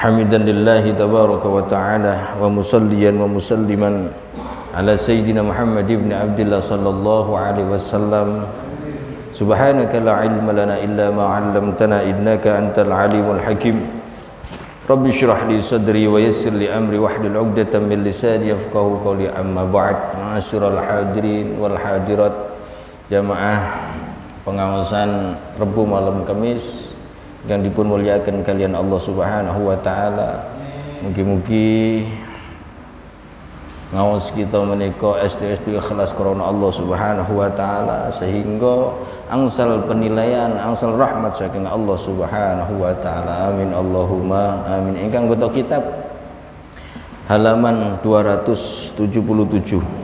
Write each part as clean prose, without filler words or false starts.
حمدا لله تبارك وتعالى ومصليا ومسلما على سيدنا محمد بن عبد الله صلى الله عليه وسلم سبحانك لا علم لنا إلا ما علمتنا إنك أنت العليم الحكيم رب اشرح لي صدري ويسر لي أمري واحلل عقدة من لساني يفقهوا قولي أما بعد معاشر الحاضرين والحاضرات jamaah pengawasan Rebu malam Kamis yang dipun muliakan kalian Allah Subhanahu wa taala. Mugi-mugi ngawas kita menika STSD ikhlas karena Allah Subhanahu wa taala sehingga angsal penilaian, angsal rahmat saking Allah Subhanahu wa taala. Amin Allahumma amin. Ingkang goto kitab halaman 277.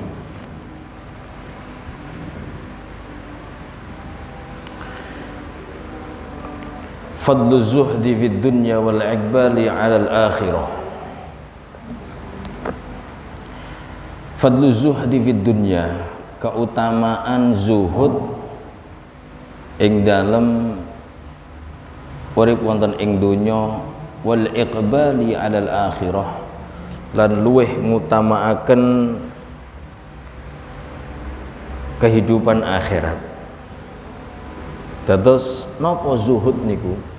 Fadlu zuhdi fid dunya wal iqbali 'ala al-akhirah. Fadlu zuhdi fid dunya, keutamaan zuhud ing dalem urip wonten ing donya, wal iqbali 'ala al-akhirah, lan luweh ngutamaaken kehidupan akhirat. Dados napa zuhud niku?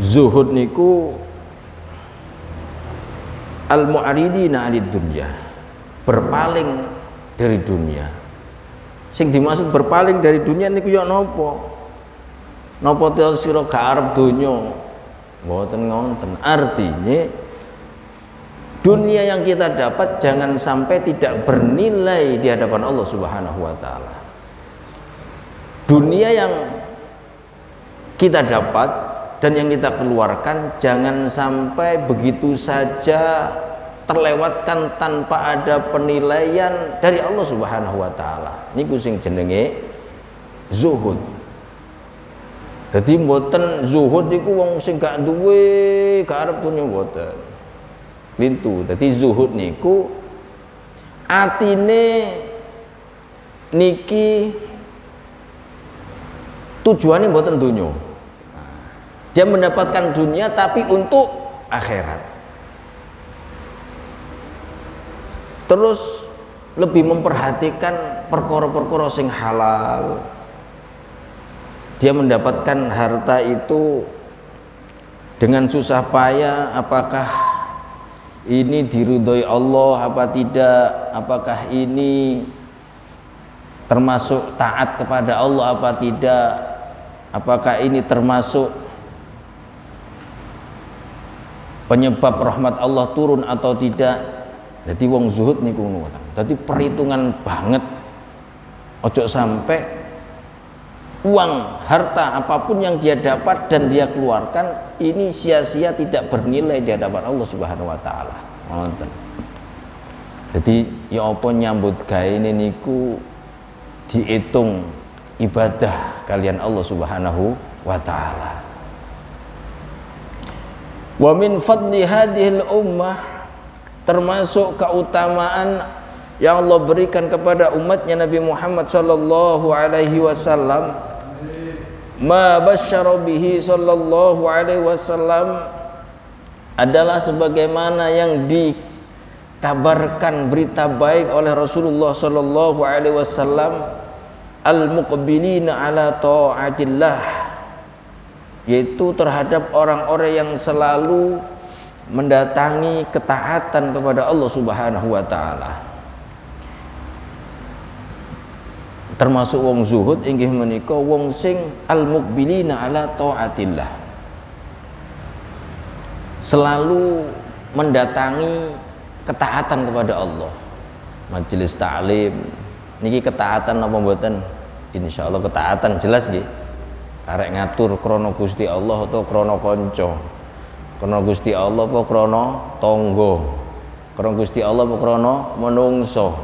Zuhud niku al-mu'aridina 'anid dunya, berpaling dari dunia. Sing dimaksud berpaling dari dunia niku ya napa? Napa te sira gak arep donya? Mboten ngonten. Artinya dunia yang kita dapat jangan sampai tidak bernilai di hadapan Allah Subhanahu wa taala. Dunia yang kita dapat dan yang kita keluarkan jangan sampai begitu saja terlewatkan tanpa ada penilaian dari Allah Subhanahu wa taala. Niku sing jenenge zuhud. Dadi mboten zuhud niku wong sing gak duwe, gak arep dunya mboten. Lintu. Dadi zuhud niku atine niki tujuannya mboten dunya. Dia mendapatkan dunia tapi untuk akhirat. Terus lebih memperhatikan perkara-perkara sing halal. Dia mendapatkan harta itu dengan susah payah, apakah ini diridhoi Allah apa tidak, apakah ini termasuk taat kepada Allah apa tidak, apakah ini termasuk penyebab rahmat Allah turun atau tidak. Jadi wong zuhud niku ngono. Dadi perhitungan banget. Ojo sampai uang, harta apapun yang dia dapat dan dia keluarkan ini sia-sia, tidak bernilai di hadapan Allah Subhanahu wa taala. Ngoten. Jadi ya apa nyambut gawe niku dihitung ibadah kalian Allah Subhanahu wa taala. Wa min fadli hadhil ummah, termasuk keutamaan yang Allah berikan kepada umatnya Nabi Muhammad sallallahu alaihi wasallam, ma basyara bihi sallallahu alaihi wasallam, adalah sebagaimana yang dikabarkan berita baik oleh Rasulullah sallallahu alaihi wasallam, al-muqbilina ala ta'atillah, yaitu terhadap orang-orang yang selalu mendatangi ketaatan kepada Allah Subhanahu wa taala. Termasuk wong zuhud inggih menika wong sing al-muqbilina ala taatillah, selalu mendatangi ketaatan kepada Allah. Majelis taklim niki ketaatan apa mboten? Insyaallah ketaatan jelas nggih. Arek ngatur krana Gusti Allah atau krana kanca, krana Gusti Allah apa krana tangga, krana Gusti Allah apa krana menungso.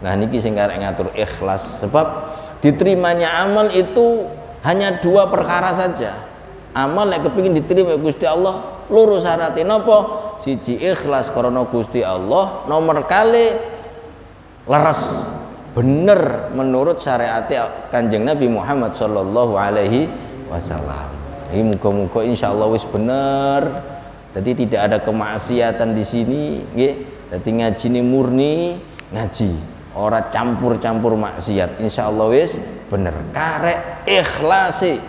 Nah niki sing arek ngatur ikhlas, sebab diterimanya amal itu hanya dua perkara saja. Amal nek kepengin diterima Gusti Allah loro syaratnya napa? Siji ikhlas krana Gusti Allah, nomor kali leres bener menurut syariat Kanjeng Nabi Muhammad sallallahu alaihi wasallam. Ini muga-muga insyaallah wis bener. Jadi tidak ada kemaksiatan di sini, nggih. Jadi ngaji ini murni ngaji, ora campur-campur maksiat. Insyaallah wis bener. Karek ikhlasi.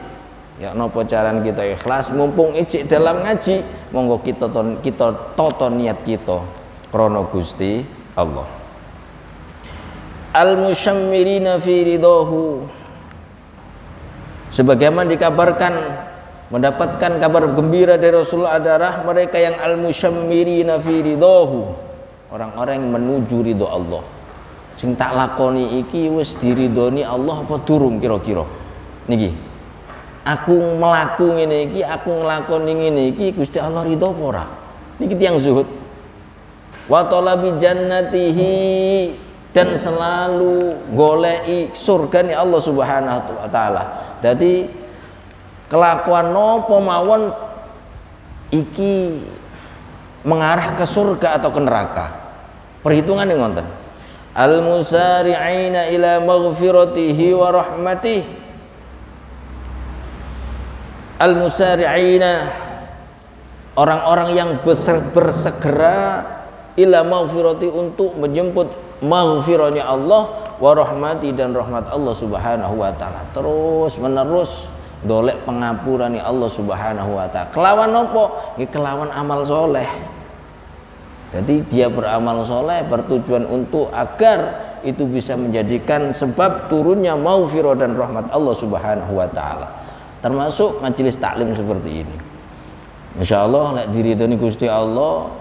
Ya napa caran kita ikhlas mumpung ijik dalam ngaji, monggo kita toto niat kita krana Gusti Allah. Al-musyammirina fi ridahu, sebagaimana dikabarkan mendapatkan kabar gembira dari Rasulullah adalah mereka yang al-musyammirina fi ridahu, orang-orang yang menuju ridho Allah. Sing tak lakoni iki wis diridhoni Allah apa durung kira-kira niki? Aku melaku ngene iki, aku nglakoni ngene iki Gusti Allah ridho apa ora? Niki tiyang zuhud. Wa talabi jannatihi, dan selalu goleki surgane Allah Subhanahu wa taala. Dadi kelakuan napa mawon iki mengarah ke surga atau ke neraka. Perhitungane ngoten. Al musari'ina ila maghfiratihi wa rahmatihi. Al musari'ina, orang-orang yang bersegera ila maghfirati, untuk menjemput maghfirahnya Allah, wa rahmati, dan rahmat Allah Subhanahu wa taala. Terus menerus dolek pengampurane Allah Subhanahu wa taala. Kelawan nopo? Kelawan amal soleh. Jadi dia beramal soleh bertujuan untuk agar itu bisa menjadikan sebab turunnya maghfirah dan rahmat Allah Subhanahu wa taala. Termasuk majelis taklim seperti ini. Insyaallah lek diridhoni Gusti Allah,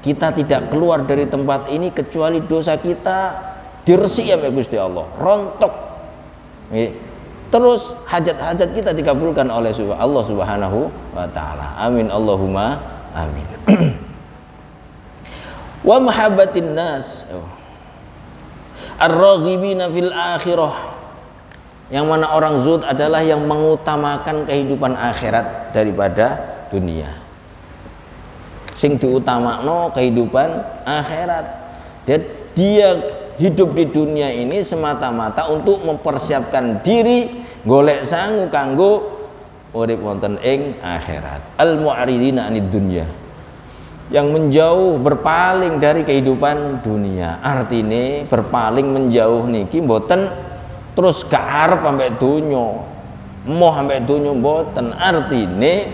kita tidak keluar dari tempat ini kecuali dosa kita diresiki ya Gusti Allah, rontok. Terus hajat-hajat kita dikabulkan oleh Allah Subhanahu wa taala. Amin Allahumma amin. Wa mahabbatin nas ar-raghibina fil akhirah, yang mana orang zuhud adalah yang mengutamakan kehidupan akhirat daripada dunia. Sing diutamakno kehidupan akhirat. Dia hidup di dunia ini semata-mata untuk mempersiapkan diri golek sangu kanggo urip wonten ing akhirat. Al mu'aridina anid dunya, yang menjauh berpaling dari kehidupan dunia. Artine berpaling menjauh niki mboten terus gak arep ambek donya, moh ambek donya mboten. Artine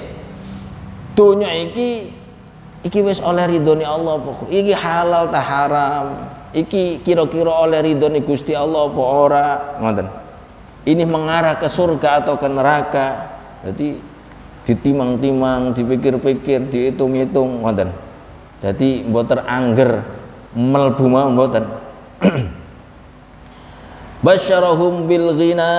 donya iki wis oleh ridhone Allah apa? Iki halal ta haram? Iki kira-kira oleh ridhone Gusti Allah apa ora? Ngoten. Ini mengarah ke surga atau ke neraka. Jadi ditimang-timang, dipikir-pikir, dihitung-hitung ngoten. Jadi mboten angger mlebu mboten. Basyarahum bil ghina,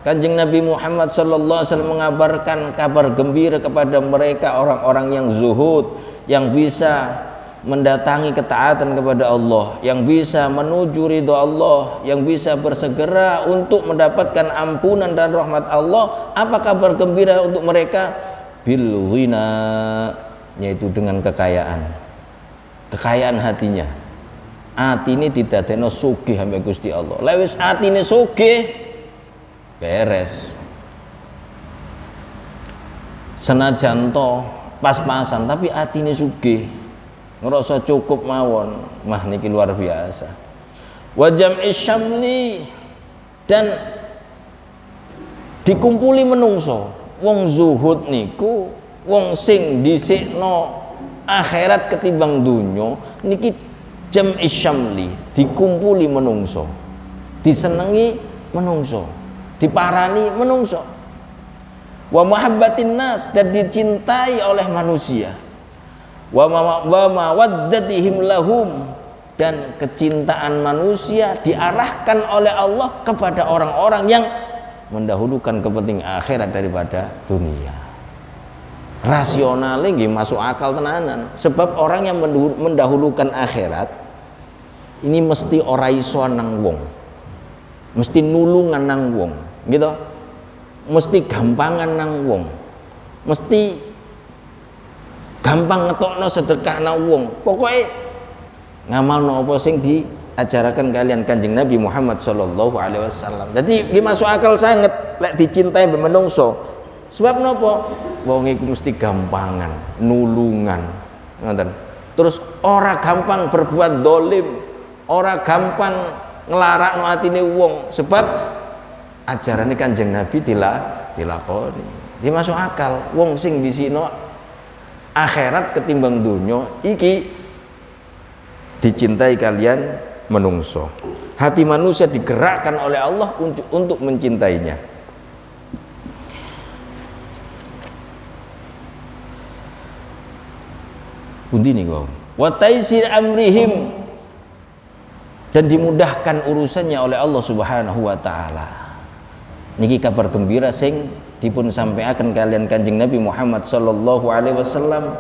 Kanjeng Nabi Muhammad sallallahu alaihi wasallam mengabarkan kabar gembira kepada mereka orang-orang yang zuhud, yang bisa mendatangi ketaatan kepada Allah, yang bisa menuju ridho Allah, yang bisa bersegera untuk mendapatkan ampunan dan rahmat Allah. Apa kabar gembira untuk mereka? Bil ghina, yaitu dengan kekayaan hatinya. Atine didadekno sugih ambek Gusti Allah. Lewis atine sugih beres. Senajan to pas-pasan tapi atine sugih. Ngerasa cukup mawon. Mah niki luar biasa. Wa jam'i syamli, dan dikumpuli menungso. Wong zuhud niku wong sing dhisikno akhirat ketimbang dunya niki jam'i syamli, dikumpuli menungso, disenengi menungso, diparani menungso. Wa mahabbatin nas, dan dicintai oleh manusia. Wa mawaddatihim lahum, dan kecintaan manusia diarahkan oleh Allah kepada orang-orang yang mendahulukan kepentingan akhirat daripada dunia. Rasionalnya nggih masuk akal tenanan, sebab orang yang mendahulukan akhirat ini mesti ora iso nang wong, mesti nulungan nang wong, gitu, mesti gampangan nang wong, mesti gampang ngetokno sedekah nang wong. Pokoknya ngamalno apa sing diajarakan kalian Kanjeng Nabi Muhammad sallallahu alaihi wasallam. Jadi nggih masuk akal sangat lek dicintai menungso. Sebab napa? Wong iku mesti gampangan, nulungan. Ngoten. Terus ora gampang berbuat dolim, ora gampang nglarakno atine wong, sebab ajarane Kanjeng Nabi dilakoni. Dia masuk akal. Wong sing disino akhirat ketimbang dunya iki dicintai kalian menungso. Hati manusia digerakkan oleh Allah untuk mencintainya. Pundi niku. Wa taisir amrihim, dan dimudahkan urusannya oleh Allah Subhanahu wa taala. Niki kabar gembira sing dipun sampaikan kalian Kanjeng Nabi Muhammad sallallahu alaihi wasallam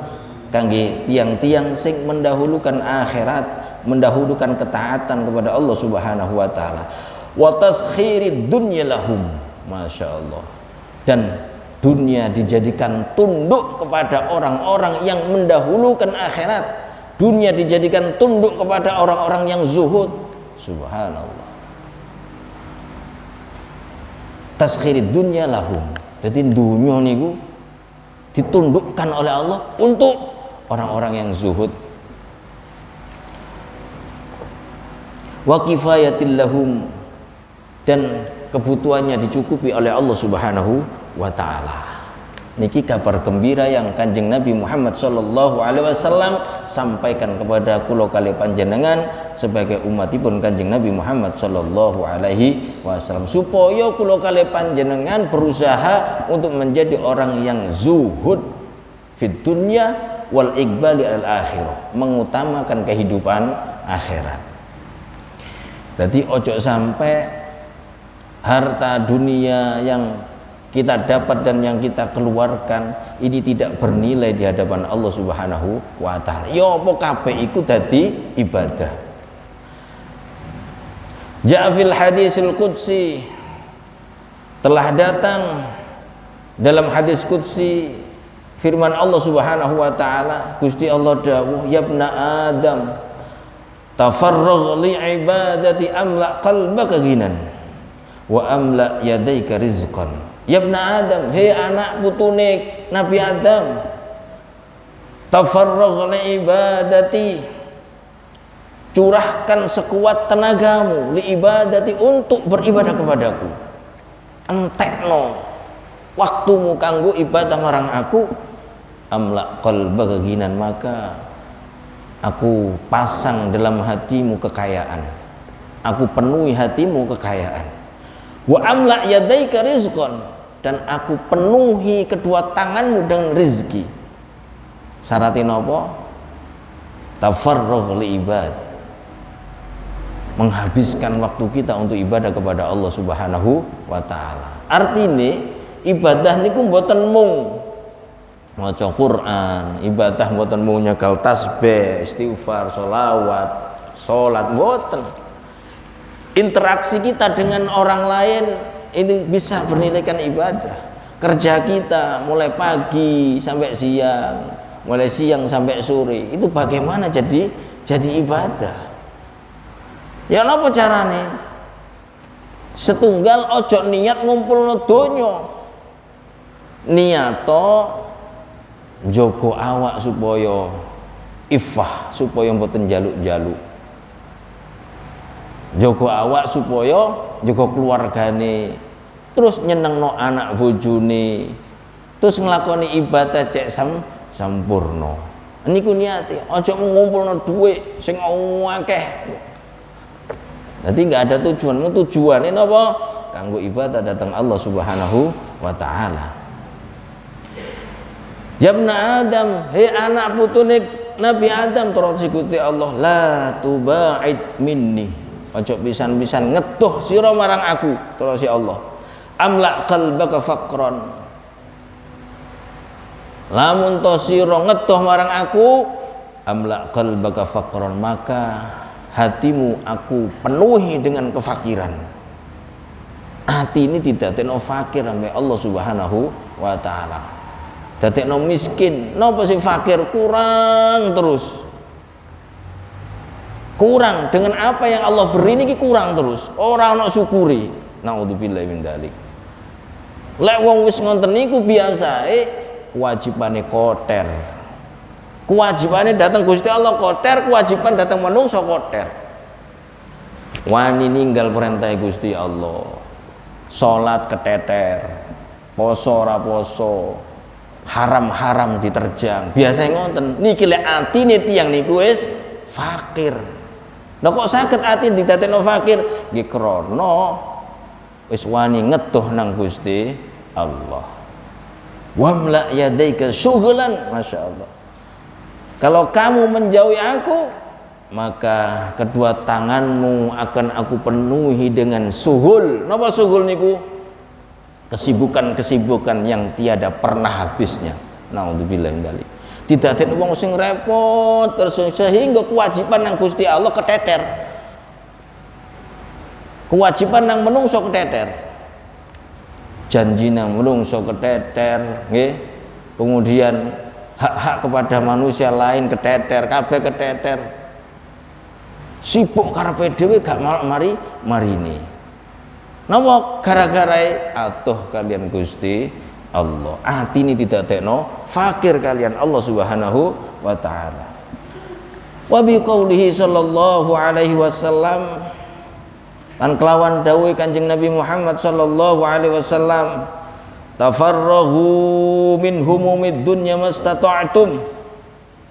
kangge tiang-tiang sing mendahulukan akhirat, mendahulukan ketaatan kepada Allah Subhanahu wa taala. Wa taskhirid dunya lahum. Masyaallah. Dan dunia dijadikan tunduk kepada orang-orang yang mendahulukan akhirat. Dunia dijadikan tunduk kepada orang-orang yang zuhud. Subhanallah. Taskhirid dunya lahum. Jadi dunia niku ditundukkan oleh Allah untuk orang-orang yang zuhud. Wa kifayatil lahum, dan kebutuhannya dicukupi oleh Allah Subhanahu wa taala. Niki kabar gembira yang Kanjeng Nabi Muhammad sallallahu alaihi wasallam sampaikan kepada kula kali panjenengan sebagai umatipun Kanjeng Nabi Muhammad sallallahu alaihi wasallam, supaya kula kali panjenengan berusaha untuk menjadi orang yang zuhud fid dunya wal iqbali al akhirah, mengutamakan kehidupan akhirat. Jadi ojo sampai harta dunia yang kita dapat dan yang kita keluarkan ini tidak bernilai di hadapan Allah Subhanahu wa taala. Ya apa kabeh iku dadi ibadah. Ja'a fil hadisil qudsi, telah datang dalam hadis qudsi firman Allah Subhanahu wa taala, Gusti Allah dawuh, ya ibna Adam tafarragh li ibadati amla qalbaka ghinan wa amla yadayka rizqan. Ya ibna Adam, hei anak putune Nabi Adam, tafarragh li ibadati, curahkan sekuat tenagamu, li ibadati, untuk beribadah kepadaku. Entekno waktumu kanggo ibadah marang aku, amla qalbaka ghinan, maka aku pasang dalam hatimu kekayaan, aku penuhi hatimu kekayaan. Wa amla yadaika rizqan, dan aku penuhi kedua tanganmu dengan rezeki. Syaratnya apa? Tafarragh li ibad, menghabiskan waktu kita untuk ibadah kepada Allah Subhanahu wa taala. Artinya ibadah niku mboten mung maca Quran, ibadah mboten mung nyekel tasbih, istighfar, sholawat, salat, mboten. Interaksi kita dengan orang lain ini bisa bernilaikan ibadah. Kerja kita mulai pagi sampai siang, mulai siang sampai sore, itu bagaimana jadi ibadah. Ya napa carane? Setunggal ojo niat ngumpulno donya, niato njogo awak supaya iffah, supaya mboten jaluk-jaluk, jogo awak supaya jogo keluargane, terus nyenengno anak bojone, terus nglakoni ibadah cek sampurna. Niku niate, aja ngumpulno dhuwit sing akeh. Dadi enggak ada tujuan. Tujuane napa? Kanggo ibadah datang Allah Subhanahu wa taala. Ya ibna Adam, hei anak putune Nabi Adam, terus Gusti Allah, la tuba'id minni, ojo pisan-pisan ngetuh sira marang aku, terus ya Allah. Amla qalbaka faqran, lamun to sira ngetuh marang aku, amla qalbaka faqran, maka hatimu aku penuhi dengan kefakiran. Hati ini tidak teno fakir sampai Allah Subhanahu wa taala. Dadekno miskin, napa sing fakir, kurang terus. Kurang dengan apa yang Allah beri niki, kurang terus. Ora ana syukuri. Naudzubillahi min dzalik. Lek wong wis ngonten niku biasae kewajibane koter. Kewajibane datang Gusti Allah koter, kewajiban datang manungsa koter. Wani ninggal perintah Gusti Allah. Salat keteter, poso ora poso, haram-haram diterjang. Biasane ngonten. Niki lek atine tiyang niku wis fakir. Lah kok saged ati didadekno fakir? Nggih krana wis wani ngetuh nang Gusti Allah. Wamla yadaika syughlan, Masya Allah. Kalau kamu menjauhi aku, maka kedua tanganmu akan aku penuhi dengan suhul. Napa suhul niku? Kesibukan-kesibukan yang tiada pernah habisnya. Naudzubillah min dzalik. Didadekno wong sing repot terus sehingga kewajiban nang Gusti Allah keteter. Kewajiban nang menungso keteter. Janji nang menungso keteter, nggih. Kemudian hak-hak kepada manusia lain keteter, kabeh keteter. Sibuk karepe dhewe gak marine. Napa gara-garae atuh kalian Gusti Allah. Atine didadekno fakir kalian Allah Subhanahu wa taala. Wa bi qaulihi sallallahu alaihi wasallam, lan kelawan dawuh Kanjeng Nabi Muhammad sallallahu alaihi wasallam, tafarrahu min humumid dunya mastata'tum.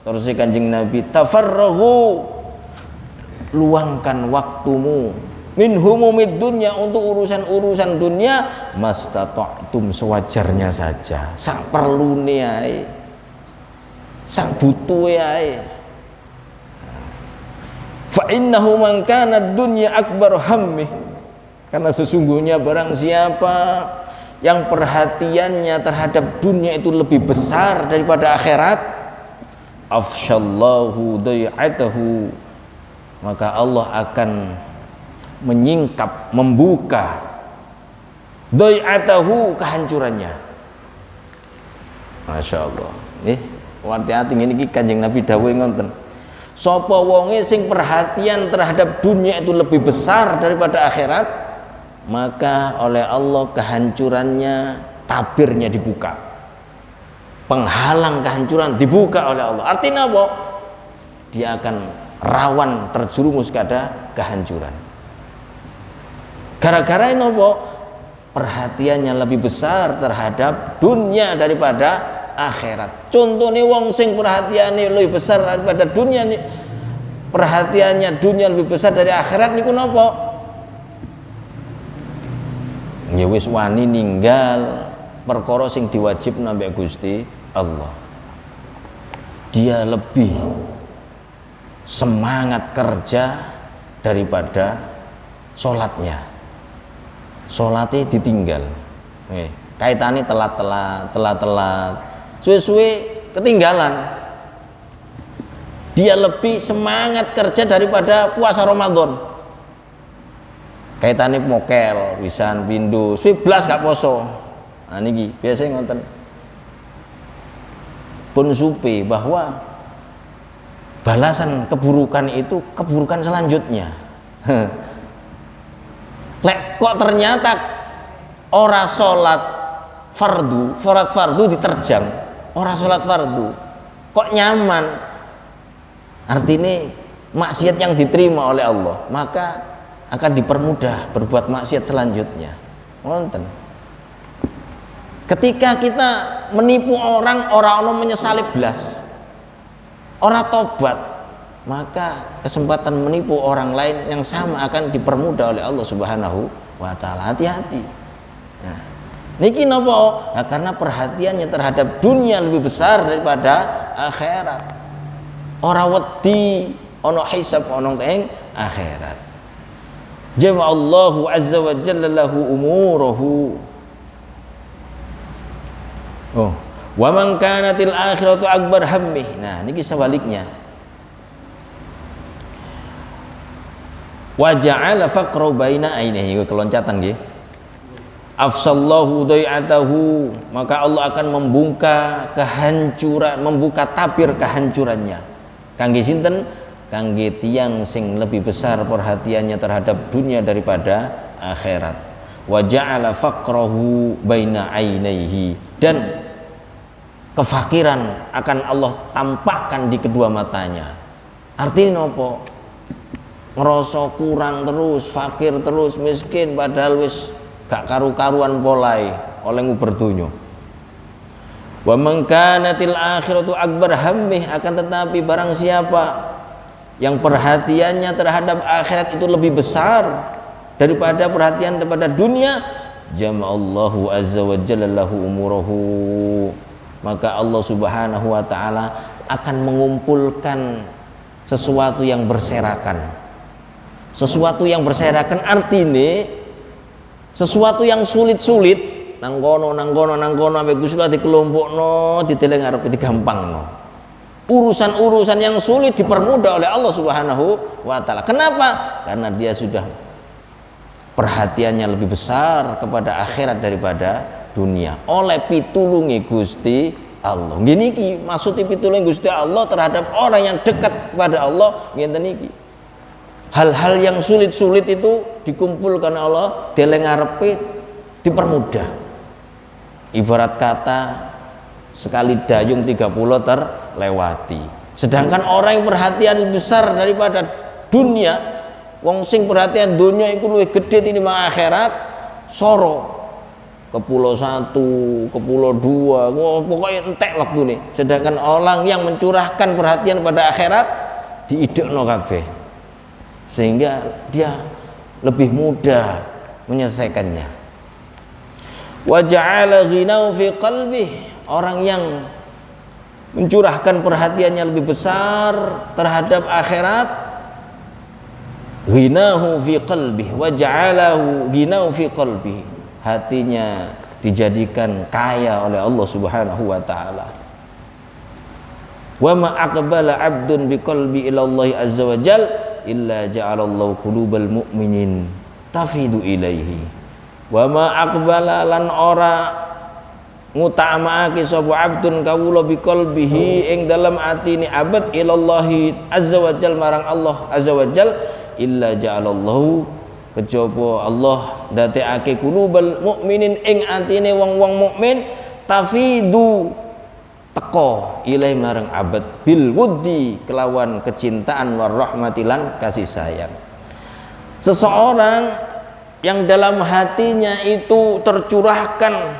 Terus Kanjeng Nabi, tafarrahu, luangkan waktumu, min humumid dunya, untuk urusan-urusan dunia, mastata'tum, sewajarnya saja, sak perlune ae, sak butuhe ae. Fa innahu man kana dunya akbar hammi, karena sesungguhnya barang siapa yang perhatiannya terhadap dunia itu lebih besar daripada akhirat, afsyallahu dai'atahu, maka Allah akan menyingkap, membuka dai'atahu, kehancurannya. Masya Allah. Hati-hati ini Kanjeng Nabi dawuh ngoten. Sapa wonge sing perhatian terhadap dunia itu lebih besar daripada akhirat, maka oleh Allah kehancurannya, tabirnya dibuka, penghalang kehancuran dibuka oleh Allah. Artinya apa? Dia akan rawan terjerumus kepada kehancuran. Gara-gara ini apa? Perhatiannya lebih besar terhadap dunia daripada akhirat. Contohnya wong sing perhatiannya lebih besar daripada dunia, perhatiannya dunia lebih besar dari akhirat niku napa? Ya wis wani ninggal perkara sing diwajibna mbek Gusti Allah. Dia lebih semangat kerja daripada sholatnya. Sholatnya ditinggal. Kaitannya telat, suwe-suwe ketinggalan. Dia lebih semangat kerja daripada puasa Ramadan. Kaitannya mokel, wisan, pindu, swiblas gak poso. Nah niki biasanya ngonten. Pun supe bahwa balasan keburukan itu keburukan selanjutnya. Lek kok ternyata ora sholat fardu diterjang, ora sholat fardu, kok nyaman. Artinya maksiat yang diterima oleh Allah, maka akan dipermudah berbuat maksiat selanjutnya. Wonten. Ketika kita menipu orang menyesali blas, orang tobat, maka kesempatan menipu orang lain yang sama akan dipermudah oleh Allah Subhanahu wa taala. Hati-hati. Nah, niki napa? Nah, karena perhatiannya terhadap dunia lebih besar daripada akhirat. Ora wedi ana hisab ana teng akhirat. Jama'allahu azza wa jalla lahu umurahu. Oh, wa man kanatil akhiratu akbar hammih. Nah, niki sebaliknya. Wa ja'ala faqra baina ainihi, keloncatan nggih. Afsallahu dai'atahu, maka Allah akan membuka kehancuran, membuka tabir kehancurannya. Kangge sinten? Kangge tiyang sing lebih besar perhatiannya terhadap dunia daripada akhirat. wa ja'ala faqrahu baina ainaihi, dan kefakiran akan Allah tampakkan di kedua matanya. Artinya nopo? Ngerasa kurang terus, fakir terus, miskin, padahal wis gak karu-karuan polai oleh nguber dunya. Wa man kanatil akhiratu akbar hammih, akan tetapi barang siapa yang perhatiannya terhadap akhirat itu lebih besar daripada perhatian kepada dunia, jama'allahu azza wa jalla lahu umurahu, maka Allah Subhanahu wa taala akan mengumpulkan sesuatu yang berserakan. Sesuatu yang berserakan artinya sesuatu yang sulit-sulit nang kono ambek Gusti Allah dikelompokno, diteleng arep digampangno. Urusan-urusan yang sulit dipermudah oleh Allah Subhanahu wa taala. Kenapa? Karena dia sudah perhatiannya lebih besar kepada akhirat daripada dunia. Oleh pitulungi Gusti Allah. Gini ki maksudnya pitulungi Gusti Allah terhadap orang yang dekat kepada Allah ngeten iki. Hal-hal yang sulit-sulit itu dikumpulkan Allah, deleng ngarepe dipermudah. Ibarat kata sekali dayung 30 terlewati. Sedangkan orang yang perhatian besar daripada dunia, wong sing perhatian dunia iku luwih gedhe tinimbang akhirat, soro ke pulau 1, ke pulau 2, pokoknya entek waktu nih. Sedangkan orang yang mencurahkan perhatian pada akhirat diidekno kabeh, sehingga dia lebih mudah menyelesaikannya. Wa ja'ala ghinahu fi qalbih, orang yang mencurahkan perhatiannya lebih besar terhadap akhirat, ghinahu fi qalbih wa ja'alahu ghinahu fi qalbih, hatinya dijadikan kaya oleh Allah Subhanahu wa taala. Wa ma aqbala 'abdun bi qalbi ila Allah azza wa jal illa ja'alallahu qulubal mu'minin tafidu ilaihi. Wa ma aqbala lan ora ngutamaake sapa abdun kawula bi qalbihi ing dalam atine abad ila Allah azza wa jal marang Allah azza wa jal illa ja'alallahu, kejaba Allah dadekake qulubal mukminin ing atine wong-wong mukmin tafidu teko ilai marang abad bil wuddi kelawan kecintaan war rahmatilan kasih sayang. Seseorang yang dalam hatinya itu tercurahkan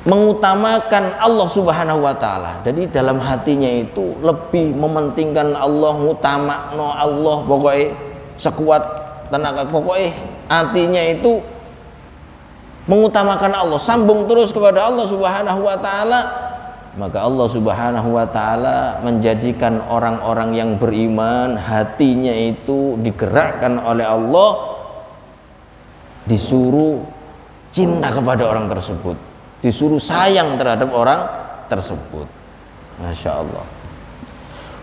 mengutamakan Allah Subhanahu wa taala. Jadi dalam hatinya itu lebih mementingkan Allah, ngutamakno Allah, pokoknya sekuat tenaga, pokoknya hatinya itu mengutamakan Allah, sambung terus kepada Allah Subhanahu wa taala, maka Allah Subhanahu wa taala menjadikan orang-orang yang beriman hatinya itu digerakkan oleh Allah, disuruh cinta kepada orang tersebut, disuruh sayang terhadap orang tersebut. Masya Allah.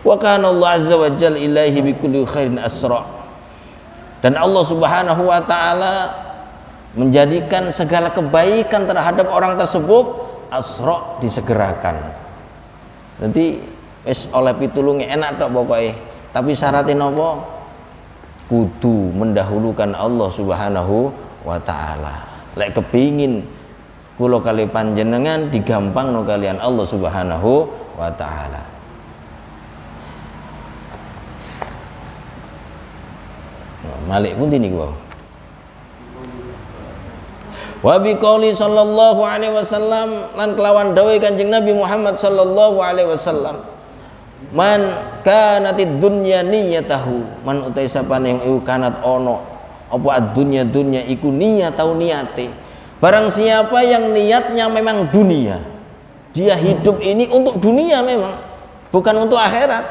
Wa kana Allah azza wa jalla ilaihi bi kulli khairin asra, dan Allah Subhanahu wa taala menjadikan segala kebaikan terhadap orang tersebut asra, disegerakan. Nanti wis oleh pitulunge enak tok pokoke, tapi syaratnya napa? Kudu mendahulukan Allah Subhanahu wa taala. Lek kepingin kula kali panjenengan digampangno kalian Allah Subhanahu wa taala. Malik pun dini gua. Wa biqauli sallallahu alaihi wasallam, lan kelawan dawuh Kanjeng Nabi Muhammad sallallahu alaihi wasallam, man kanatid dunya niyatahu, man utai sapane yang iku kanat ono apa ad-dunya dunya iku niyat tau niate. Barang siapa yang niatnya memang dunia, dia hidup ini untuk dunia memang, bukan untuk akhirat.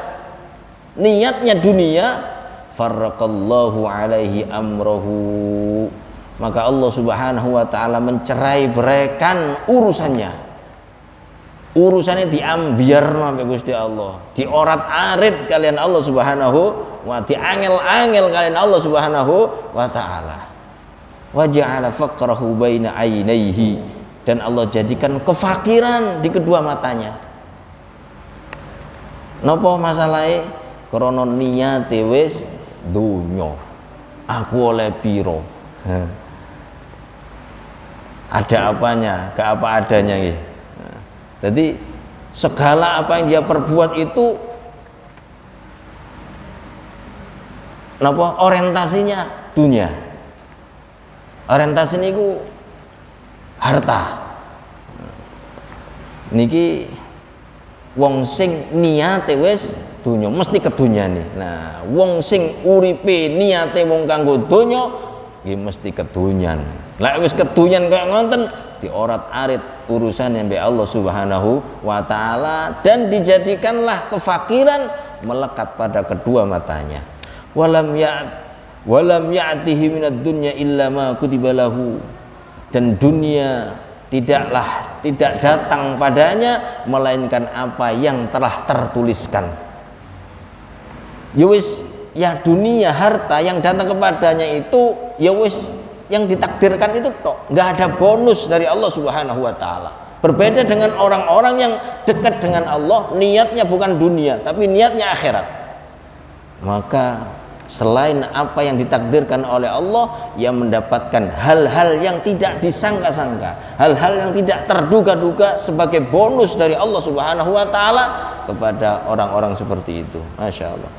Niatnya dunia, farraqallahu alaihi amrahu, maka Allah Subhanahu wa taala mencerai beraikan urusannya. Urusannya diambiarno sampai Gusti Allah, diorat-arit kalian Allah Subhanahu wa diangel-angel kalian Allah Subhanahu wa taala. Wa ja'ala faqrahu baina ainaihi, dan Allah jadikan kefakiran di kedua matanya. Napa masalahe? Krana niyate wis donya. Aku oleh piro? Ada apanya, ke apa adanya gitu. Jadi segala apa yang dia perbuat itu napa orientasinya dunia. Orientasi niku harta. Niki wong sing niate wis donya mesti kedunyane. Nah, wong sing uripe niate wong kanggo donya nggih mesti kedunyan. Lah wis kedunyan kaya ngonten diorat-arit urusannya mbek Allah Subhanahu wa taala dan dijadikanlah kefakiran melekat pada kedua matanya. Walam ya'tihi minad dunya illa ma kutiba lahu. Dan dunia tidak datang padanya melainkan apa yang telah tertuliskan. Ya wis, ya dunia harta yang datang kepadanya itu ya wis yang ditakdirkan itu tok, nggak ada bonus dari Allah Subhanahu wa taala. Berbeda dengan orang-orang yang dekat dengan Allah, niatnya bukan dunia tapi niatnya akhirat. Maka selain apa yang ditakdirkan oleh Allah, yang mendapatkan hal-hal yang tidak disangka-sangka, hal-hal yang tidak terduga-duga sebagai bonus dari Allah Subhanahu wa taala kepada orang-orang seperti itu. Masya Allah.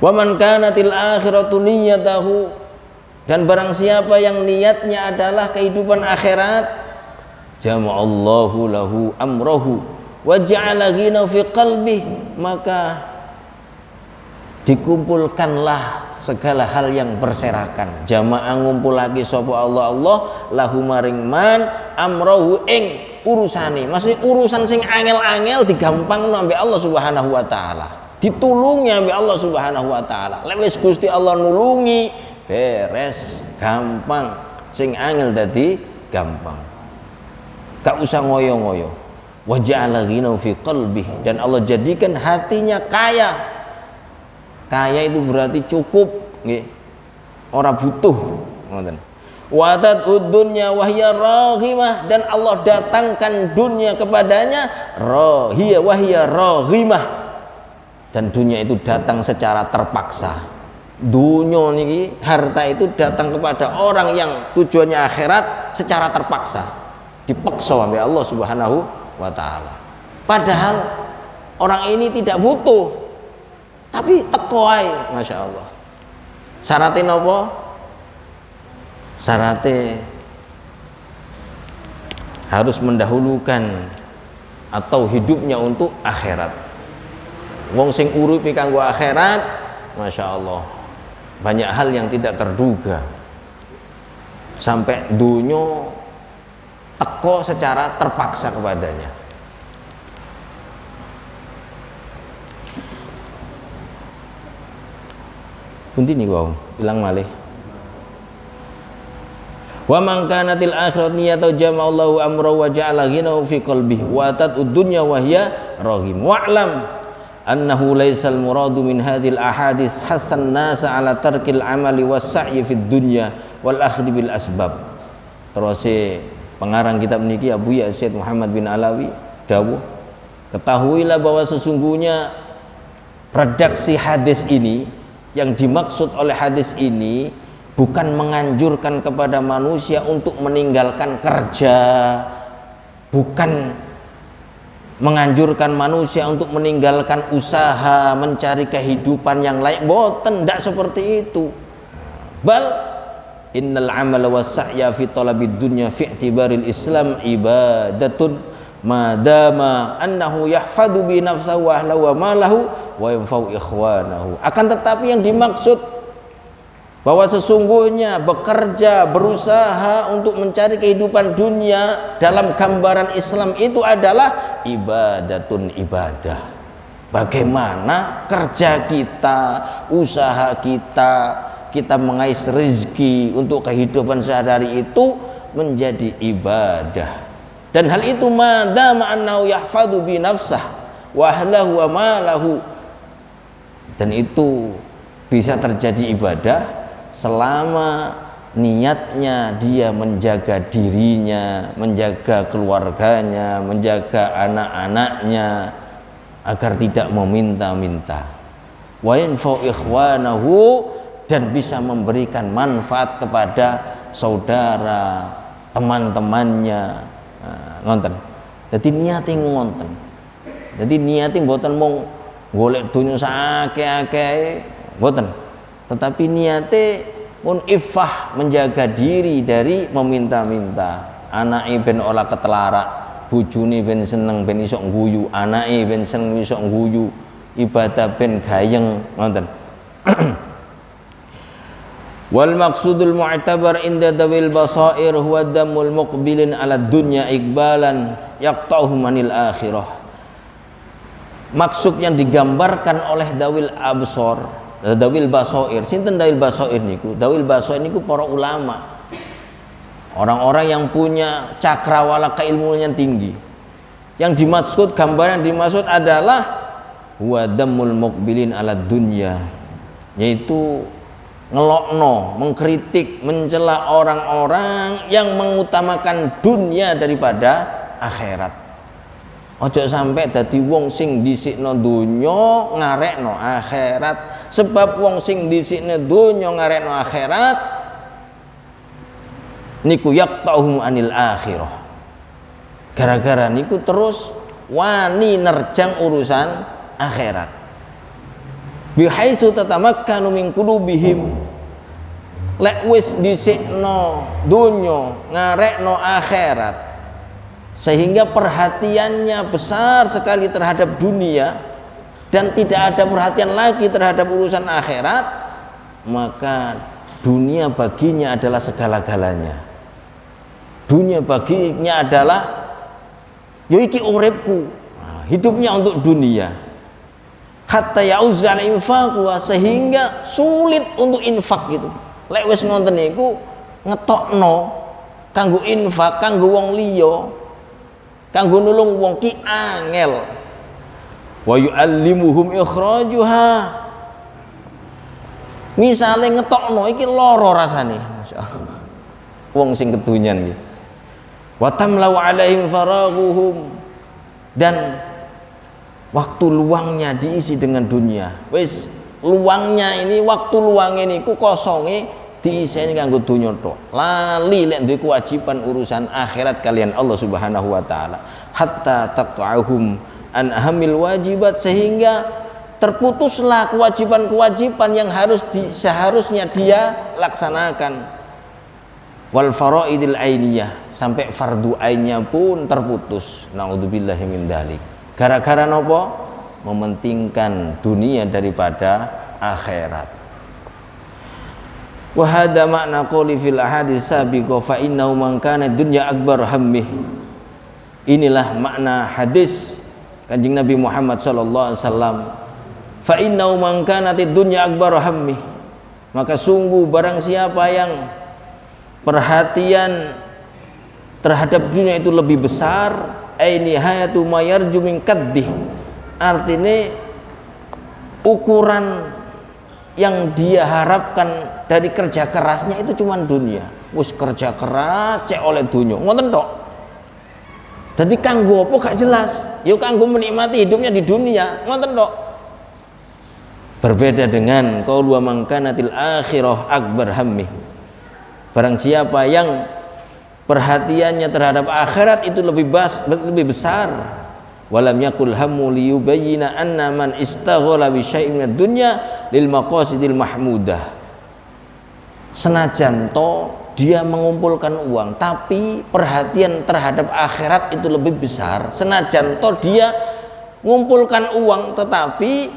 Wa man kanatil akhiratu niyyatahu, dan barang siapa yang niatnya adalah kehidupan akhirat, jama'allahu lahu amrahu wa ja'ala ghina fi qalbihi, maka dikumpulkanlah segala hal yang berserakan. Jamaah ngumpul lagi sapa Allah lahu maring man amrahu ing urusane. Maksudnya urusan sing angel-angel digampangno ambek Allah Subhanahu wa taala. Ditulungi ambek Allah Subhanahu wa taala. Lek wis Gusti Allah nulungi, beres, gampang. Sing angel dadi gampang. Gak usah ngoyo-ngoyo. Wa ja'ala ghina fi qalbihi, dan Allah jadikan hatinya kaya. Kaya itu berarti cukup, nggih. Ora butuh, ngoten. Wa tad'ud dunya wa hiya raghimah, dan Allah datangkan dunia kepadanya wa hiya raghimah, dan dunia itu datang secara terpaksa. Dunia niki, harta itu datang kepada orang yang tujuannya akhirat secara terpaksa, dipaksa oleh Allah Subhanahu wa taala. Padahal orang ini tidak butuh, tapi teko ae, Masya Allah. Syaratnya napa? Syaratnya harus mendahulukan atau hidupnya untuk akhirat. Wong sing uripe kanggo akhirat, Masya Allah, banyak hal yang tidak terduga. Sampai dunia teko secara terpaksa kepadanya. Pundi nih wow, ilang malih. Wa man kanatil akhirat niyatu jama'allahu amrahu wa ja'ala ghinahu fi qalbihi wa tad'ud dunya wa hiya raghim. Wa'lam annahu laysal muradu min hadhil ahadits hasan nasa ala tarkil amali was sa'yi fid dunya wal akhdhi bil asbab. Terus pengarang kitab niki Abu Yazid Muhammad bin Alawi dawuh, ketahuilah bahwa sesungguhnya redaksi hadis ini, yang dimaksud oleh hadis ini bukan menganjurkan kepada manusia untuk meninggalkan kerja, bukan menganjurkan manusia untuk meninggalkan usaha, mencari kehidupan yang lain. Boten, ndak seperti itu. Bal innal amala was sa'ya fi talabid dunya fi i'tibaril Islam ibadatun madama annahu yahfadu bi nafsahu wa ahlahu wa malahu wa yanfa'u ikhwanahu. Akan tetapi yang dimaksud bahwa sesungguhnya bekerja, berusaha untuk mencari kehidupan dunia dalam gambaran Islam itu adalah ibadatun, ibadah. Bagaimana kerja kita, usaha kita, kita mengais rezeki untuk kehidupan sehari-hari itu menjadi ibadah. Dan hal itu madama annahu yahfadu bi nafsah wa ahlahu wa malahu, dan itu bisa terjadi ibadah selama niatnya dia menjaga dirinya, menjaga keluarganya, menjaga anak-anaknya agar tidak meminta-minta. Wa yanfa'u ikhwanahu, dan bisa memberikan manfaat kepada saudara, teman-temannya. Ngonten. Jadi niate ngonten. Jadi niate mboten mung golek donya sakake-akeh, mboten. Tetapi niate pun iffah, menjaga diri dari meminta-minta. Anake ben ora ketelarak, bojone ben seneng ben iso ngguyu, anake ben seneng iso ngguyu, ibadah ben gayeng, ngoten. Wal maqsudul mu'tabar inda dawil basair huwa damul muqbilin ala dunya iqbalan yaqta'uhum anil akhirah. Maksud yang digambarkan oleh dawil absor, dawil basair. Sinten dawil basair niku? Dawil basair niku para ulama. Orang-orang yang punya cakrawala keilmuan yang tinggi. Yang dimaksud, gambaran yang dimaksud adalah huwa damul muqbilin ala dunya, yaitu ngelokno, mengkritik, mencela orang-orang yang mengutamakan dunia daripada akhirat. Ojo sampai dadi wong sing dhisikno donya ngarekno akhirat. Sebab wong sing dhisikno donya ngarekno akhirat niku yaqta'uhum anil akhirah. Gara-gara niku terus wani nerjang urusan akhirat. Bihaitsu tatamakkanu min qulubihim, lek wis dhisikno donya ngarekno akhirat sehingga perhatiannya besar sekali terhadap dunia dan tidak ada perhatian lagi terhadap urusan akhirat, maka dunia baginya adalah segala-galanya. Dunia baginya adalah yo iki uripku, hidupnya untuk dunia. Hatta ya'uzzal infaq, sehingga sulit untuk infak gitu. Lek wis ngonten niku ngetokno kanggo infak, kanggo wong liya, kanggo nulung wong ki angel. Wa yu'allimuhum ikhrajuha. Misale ngetokno iki lara rasane, masyaallah. Wong sing kedunyan iki. Wa tamlau alaihim faraghuhum, dan waktu luangnya diisi dengan dunia. Wis luangnya ini, waktu luangnya niku kosonge diiseni kanggo dunya tok. Lali lek duwe kewajiban urusan akhirat kalian Allah Subhanahu wa taala. Hatta taqta'uhum an ahamil wajibat, sehingga terputuslah kewajiban-kewajiban yang seharusnya dia laksanakan. Wal faraidil ainiyah, sampai fardu ainnya pun terputus. Naudzubillahi min dzalik. Gara-gara nopo? Mementingkan dunia daripada akhirat. Wa hadza makna qouli fil ahadits sabiqah fa innahu man kana dunya akbar hammih. Inilah makna hadis Kanjeng Nabi Muhammad sallallahu alaihi wasallam. Fa innahu man kana dunya akbar hammih. Maka sungguh barang siapa yang perhatian terhadap dunia itu lebih besar, nihayatu mayarju min kaddih, artinya ukuran yang dia harapkan dari kerja kerasnya itu cuma dunia. Wis kerja keras cek oleh dunia, ngoten tok. Jadi kanggo apa gak jelas, yo kanggo menikmati hidupnya di dunia, ngoten tok. Berbeda dengan qaul wa man kanatil akhirah akbar hammi. Barang siapa yang perhatiannya terhadap akhirat itu lebih besar, walam yakul hammu liyubayyina anna man istaghala bi syai'in minad dunya lil maqasidil mahmudah. Senajan to dia mengumpulkan uang, tapi perhatian terhadap akhirat itu lebih besar. Senajan to dia mengumpulkan uang, tetapi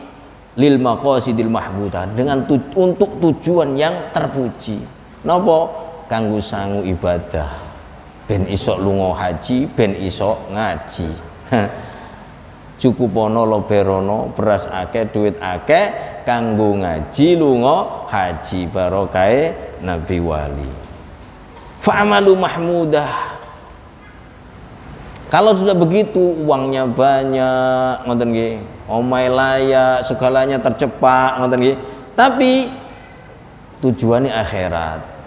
lil maqasidil mahmudah, dengan untuk tujuan yang terpuji. Napa? Kanggo sangu ibadah, ben iso lunga haji, ben iso ngaji. Cukup ono loberono, beras akeh, duit akeh, kanggo ngaji, lunga haji, barokahe Nabi wali. Fa'amalu mahmudah. Kalau sudah begitu, uangnya banyak, ngoten nggih, omahe layak, segalanya tercepak, ngoten nggih. Tapi tujuannya akhirat.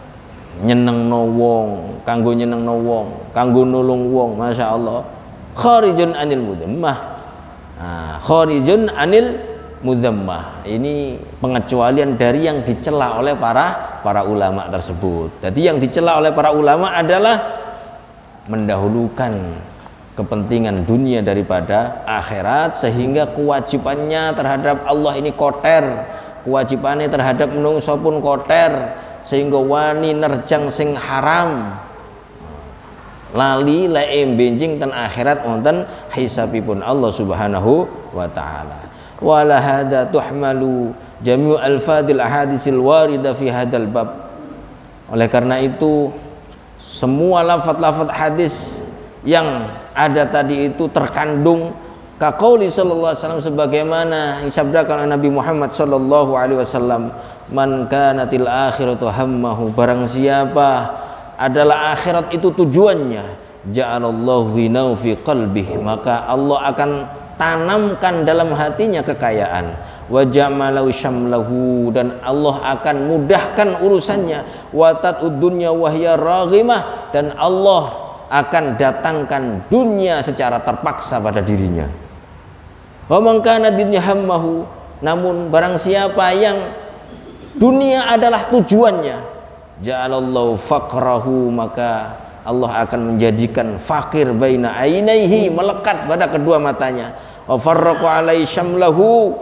Nyenengno wong, kanggo nyenengno wong, kanggo nulung wong, masyaallah. Kharijun anil mudammah. Kharijun anil mudzammah. Ini pengecualian dari yang dicela oleh para ulama tersebut. Jadi yang dicela oleh para ulama adalah mendahulukan kepentingan dunia daripada akhirat, sehingga kewajibannya terhadap Allah ini koter, kewajibannya terhadap menungso pun koter, sehingga wani nerjang sing haram, lali lae benjing ten akhirat wonten hisabipun Allah Subhanahu wa taala. Wala hada tuhmalu jami'u alfadil ahadisil warida fi hadal bab. Oleh karena itu semua lafaz-lafaz hadis yang ada tadi itu terkandung kaqauli sallallahu alaihi wasallam, sebagaimana disabdakan Nabi Muhammad sallallahu alaihi wasallam, man kanatil akhiratu hammahu, barang siapa adalah akhirat itu tujuannya, ja'alallahu ghinahu fi qalbihi, maka Allah akan tanamkan dalam hatinya kekayaan, wa ja'malahu syamlahu, dan Allah akan mudahkan urusannya, wa tatud dunya wa hiya raghimah, dan Allah akan datangkan dunia secara terpaksa pada dirinya. Wa man kana dunya hammahu, namun barang siapa yang dunia adalah tujuannya, ja'alallahu faqrahu, maka Allah akan menjadikan fakir baina ainaihi, melekat pada kedua matanya, wa farraqa alai syamlahu,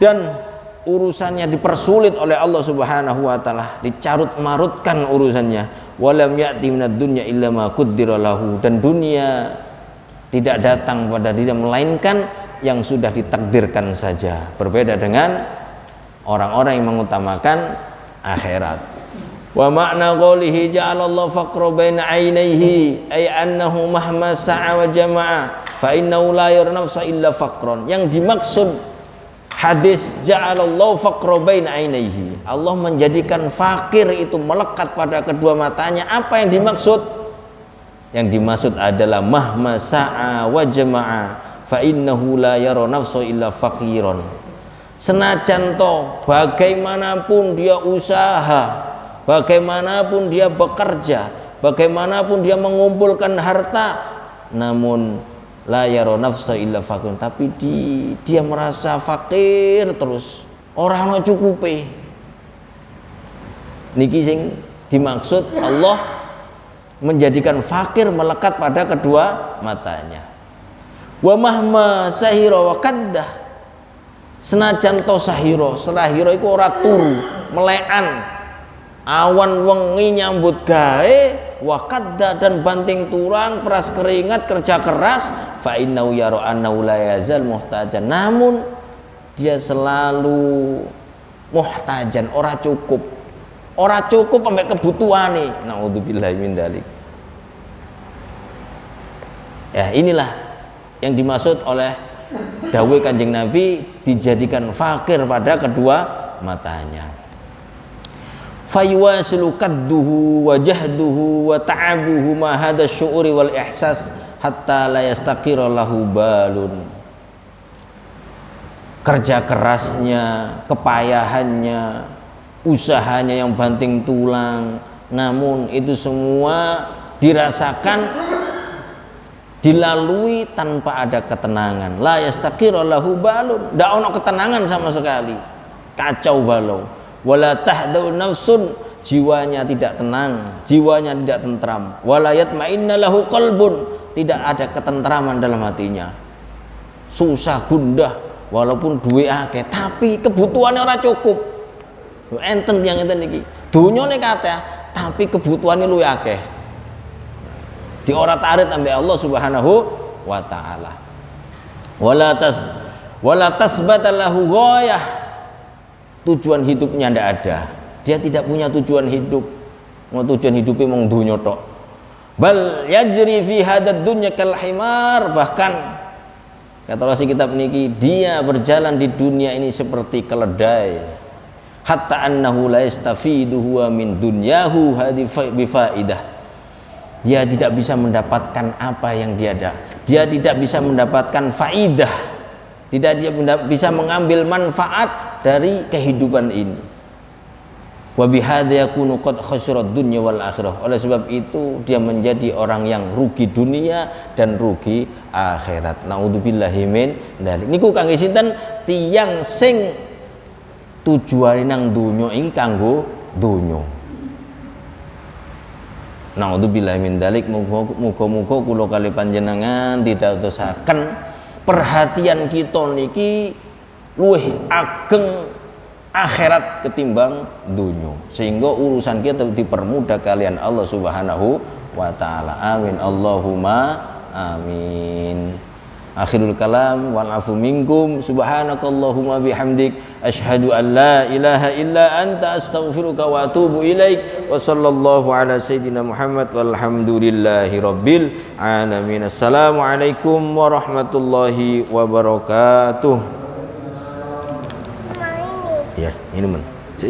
dan urusannya dipersulit oleh Allah Subhanahu wa taala, dicarut marutkan urusannya. Walam ya'ti minad dunya illa ma qaddara lahu, dan dunia tidak datang pada dirinya melainkan yang sudah ditakdirkan saja. Berbeda dengan orang-orang yang mengutamakan akhirat. Wa makna qoulihi ja'alallahu faqra baina ainaihi ay annahu mahma sa'a wa jama'a fa innahu la yara nafsa illa faqran. Yang dimaksud hadis ja'alallahu faqra baina ainaihi, Allah menjadikan fakir itu melekat pada kedua matanya. Apa yang dimaksud? Yang dimaksud adalah mahma sa'a wa jama'a fa innahu la yara nafsa illa faqiran. Senajan toh bagaimanapun dia usaha, bagaimanapun dia bekerja, bagaimanapun dia mengumpulkan harta, namun la yara nafsa illa fakir, tapi dia merasa fakir terus, ora ana cukupe. Niki sing dimaksud Allah menjadikan fakir melekat pada kedua matanya. Wa mahma sahira wa kaddah, senajan to sahira iku ora turu melekan, awan wengi nyambut gawe, wakadda, dan banting tulang, peras keringat, kerja keras, fa innahu yara annahu la yazal muhtajan, namun dia selalu muhtajan, ora cukup sampai kebutuhane. Naudzubillahi min dzalik. Ya, inilah yang dimaksud oleh dawuh Kanjeng Nabi, dijadikan fakir pada kedua matanya. Fayuwasilu kadduhu wa jahduhu wa ta'abuhu ma hadha syu'uri wal ihsas hatta la yastaqira lahu balun. Kerja kerasnya, kepayahannya, usahanya yang banting tulang, namun itu semua dirasakan, dilalui tanpa ada ketenangan. La yastaqira lahu balun, ndak ono ketenangan sama sekali, kacau balau. Wala tahdau nafsun, jiwanya tidak tenang, jiwanya tidak tentram. Wala yatma'inna lahu qalbun, tidak ada ketentraman dalam hatinya, susah gundah, walaupun duwe akeh tapi kebutuhannya ora cukup. Enten yang enten iki dunyane kathah tapi kebutuhannya luwih akeh, di ora tarit ambek Allah Subhanahu wa taala. Wala tasbata lahu ghayah, tujuan hidupnya ndak ada, dia tidak punya tujuan hidup. Mau tujuan hidupnya mung dunya tok. Bal yajri fi hadad dunya kal himar, bahkan kata Rasul kitab niki, dia berjalan di dunia ini seperti keledai. Hatta annahu la yastafidu huwa min dunyahu hadi bifaidah, dia tidak bisa mendapatkan apa yang dia ada, dia tidak bisa mendapatkan faidah, tidak dia bisa mengambil manfaat dari kehidupan ini. Wa bihadza yakunu qad khasira dunya wal akhirah. Oleh sebab itu dia menjadi orang yang rugi dunia dan rugi akhirat. Naudzubillahi min dzalik. Niku kangge sinten? Tiyang sing tujuane nang donya iki kanggo donya. Naudzubillahi min dzalik. Muga-muga kula kali panjenengan ditadosaken perhatian kita niki luwih ageng akhirat ketimbang dunia, sehingga urusan kita dipermudah kalian Allah Subhanahu wa taala. Amin Allahumma amin. Akhirul kalam wal afu minkum. Subhanakallahumma bihamdik asyhadu an la ilaha illa anta astaghfiruka wa atubu ilaik. Wa sallallahu ala sayyidina Muhammad walhamdulillahi rabbil alamin. Assalamualaikum warahmatullahi wabarakatuh. Ya, ini